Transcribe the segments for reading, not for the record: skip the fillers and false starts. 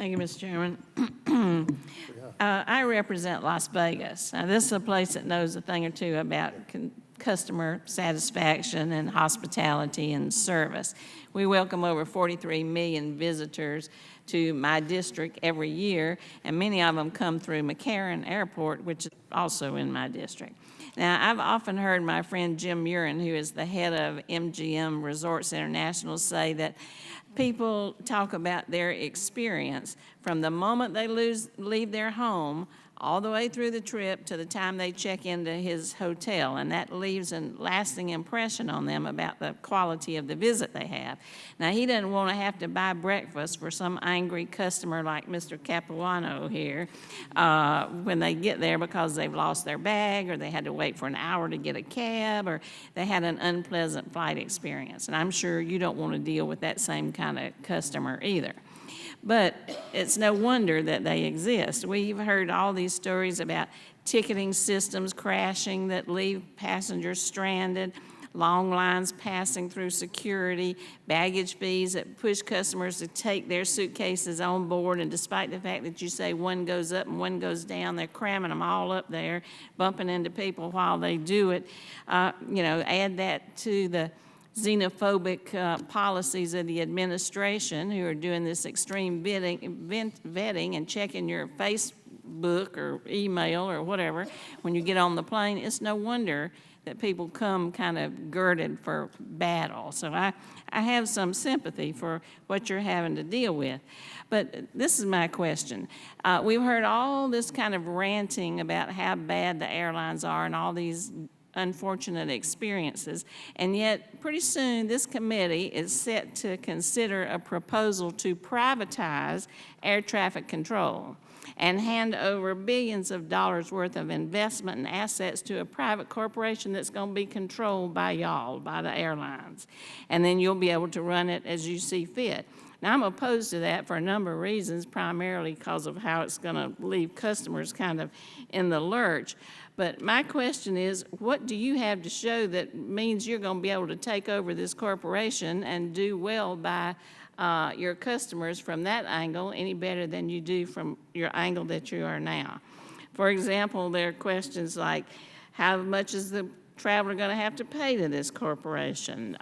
Thank you, Mr. Chairman. I represent Las Vegas. Now, this is a place that knows a thing or two about customer satisfaction and hospitality and service. We welcome over 43 million visitors to my district every year, and many of them come through McCarran Airport, which is also in my district. Now, I've often heard my friend Jim Murin, who is the head of MGM Resorts International, say that people talk about their experience from the moment they leave their home all the way through the trip to the time they check into his hotel, and that leaves a lasting impression on them about the quality of the visit they have. Now, he doesn't want to have to buy breakfast for some angry customer like Mr. Capuano here when they get there because they've lost their bag, or they had to wait for an hour to get a cab, or they had an unpleasant flight experience. And I'm sure you don't want to deal with that same kind of customer either. But it's no wonder that they exist. We've heard all these stories about ticketing systems crashing that leave passengers stranded, long lines passing through security, baggage fees that push customers to take their suitcases on board, and despite the fact that you say one goes up and one goes down, they're cramming them all up there, bumping into people while they do it. Add that to the xenophobic policies of the administration, who are doing this extreme vetting and checking your Facebook or email or whatever when you get on the plane. It's no wonder that people come kind of girded for battle. So I have some sympathy for what you're having to deal with. But this is my question. We've heard all this kind of ranting about how bad the airlines are and all these unfortunate experiences, and yet pretty soon this committee is set to consider a proposal to privatize air traffic control and hand over billions of dollars worth of investment and assets to a private corporation that's going to be controlled by y'all, by the airlines. And then you'll be able to run it as you see fit. Now, I'm opposed to that for a number of reasons, primarily because of how it's going to leave customers kind of in the lurch. But my question is, what do you have to show that means you're going to be able to take over this corporation and do well by your customers from that angle any better than you do from your angle that you are now? For example, there are questions like, how much is the traveler going to have to pay to this corporation?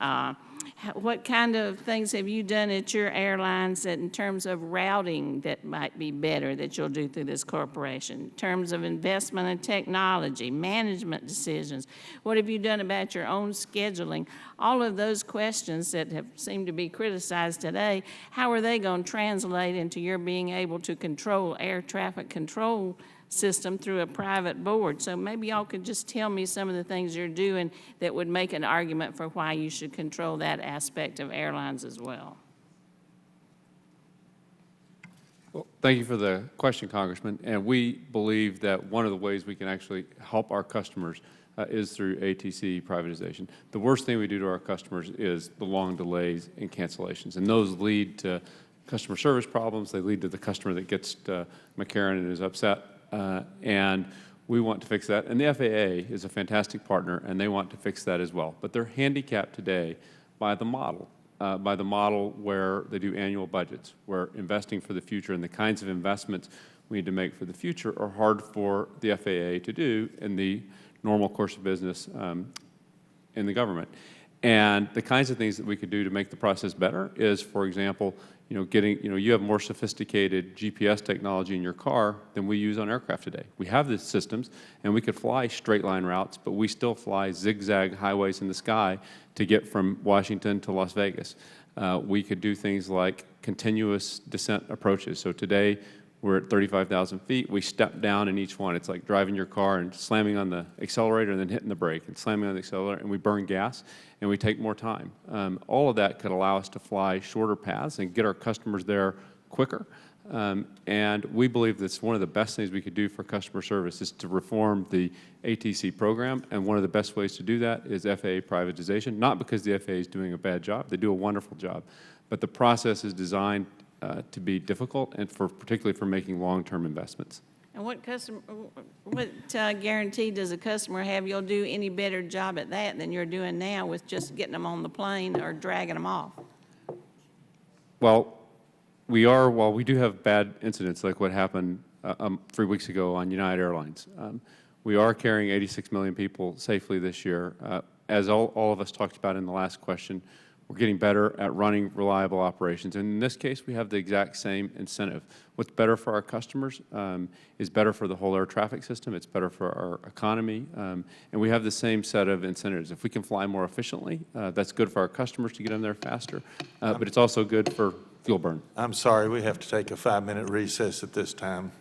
What kind of things have you done at your airlines that in terms of routing that might be better that you'll do through this corporation? In terms of investment in technology, management decisions, what have you done about your own scheduling? All of those questions that have seemed to be criticized today, how are they going to translate into your being able to control air traffic control system through a private board? So maybe y'all could just tell me some of the things you're doing that would make an argument for why you should control that aspect of airlines as well. Well, thank you for the question, Congressman. And we believe that one of the ways we can actually help our customers is through ATC privatization. The worst thing we do to our customers is the long delays and cancellations, and those lead to customer service problems. They lead to the customer that gets to McCarran and is upset. And we want to fix that. And the FAA is a fantastic partner, and they want to fix that as well. But they're handicapped today by the model where they do annual budgets, where investing for the future and the kinds of investments we need to make for the future are hard for the FAA to do in the normal course of business in the government. And the kinds of things that we could do to make the process better is, for example, you have more sophisticated GPS technology in your car than we use on aircraft today. We have these systems, and we could fly straight line routes, but we still fly zigzag highways in the sky to get from Washington to Las Vegas. We could do things like continuous descent approaches. So today, we're at 35,000 feet. We step down in each one. It's like driving your car and slamming on the accelerator and then hitting the brake and slamming on the accelerator, and we burn gas and we take more time. All of that could allow us to fly shorter paths and get our customers there quicker. And we believe that's one of the best things we could do for customer service is to reform the ATC program. And one of the best ways to do that is FAA privatization, not because the FAA is doing a bad job. They do a wonderful job. But the process is designed to be difficult, and particularly for making long-term investments. And what guarantee does a customer have you'll do any better job at that than you're doing now with just getting them on the plane or dragging them off? Well, while we do have bad incidents like what happened 3 weeks ago on United Airlines, we are carrying 86 million people safely this year. As all of us talked about in the last question, we're getting better at running reliable operations. And in this case, we have the exact same incentive. What's better for our customers is better for the whole air traffic system. It's better for our economy. And we have the same set of incentives. If we can fly more efficiently, that's good for our customers to get them there faster. But it's also good for fuel burn. I'm sorry, we have to take a 5-minute recess at this time.